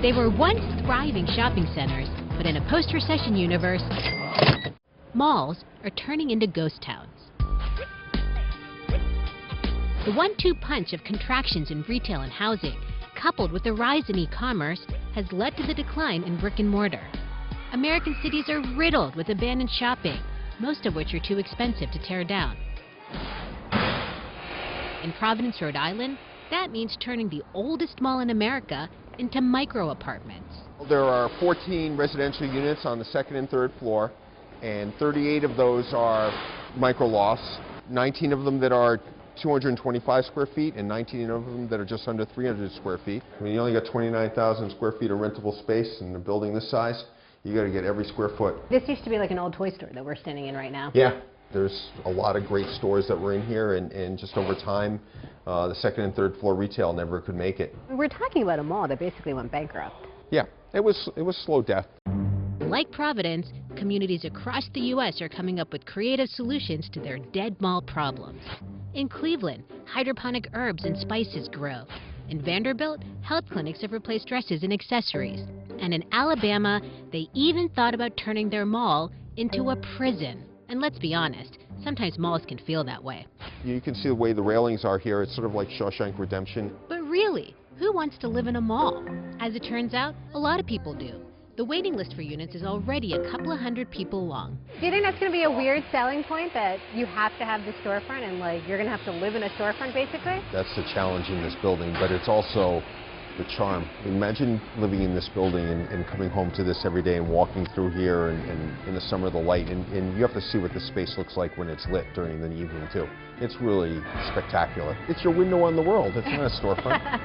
They were once thriving shopping centers, but in a post-recession universe, malls are turning into ghost towns. The one-two punch of contractions in retail and housing, coupled with the rise in e-commerce, has led to the decline in brick and mortar. American cities are riddled with abandoned shopping, most of which are too expensive to tear down. In Providence, Rhode Island, that means turning the oldest mall in America into micro-apartments. There are 14 residential units on the second and third floor, and 38 of those are micro-lofts, 19 of them that are 225 square feet and 19 of them that are just under 300 square feet. I mean, you only got 29,000 square feet of rentable space in a building this size. You got to get every square foot. This used to be like an old toy store that we're standing in right now. Yeah, there's a lot of great stores that were in here, and just over time, the second and third floor retail never could make it. We're talking about a mall that basically went bankrupt. Yeah, it was slow death. Like Providence, communities across the U.S. are coming up with creative solutions to their dead mall problems. In Cleveland, hydroponic herbs and spices grow. In Vanderbilt, health clinics have replaced dresses and accessories. And in Alabama, they even thought about turning their mall into a prison. And let's be honest, sometimes malls can feel that way. You can see the way the railings are here. It's sort of like Shawshank Redemption. But really, who wants to live in a mall? As it turns out, a lot of people do. The waiting list for units is already a couple of hundred people long. Do you think that's going to be a weird selling point, that you have to have the storefront and like you're going to have to live in a storefront basically? That's the challenge in this building, but it's also the charm. Imagine living in this building and coming home to this every day and walking through here and in the summer the light, and you have to see what the space looks like when it's lit during the evening too. It's really spectacular. It's your window on the world. It's not a storefront.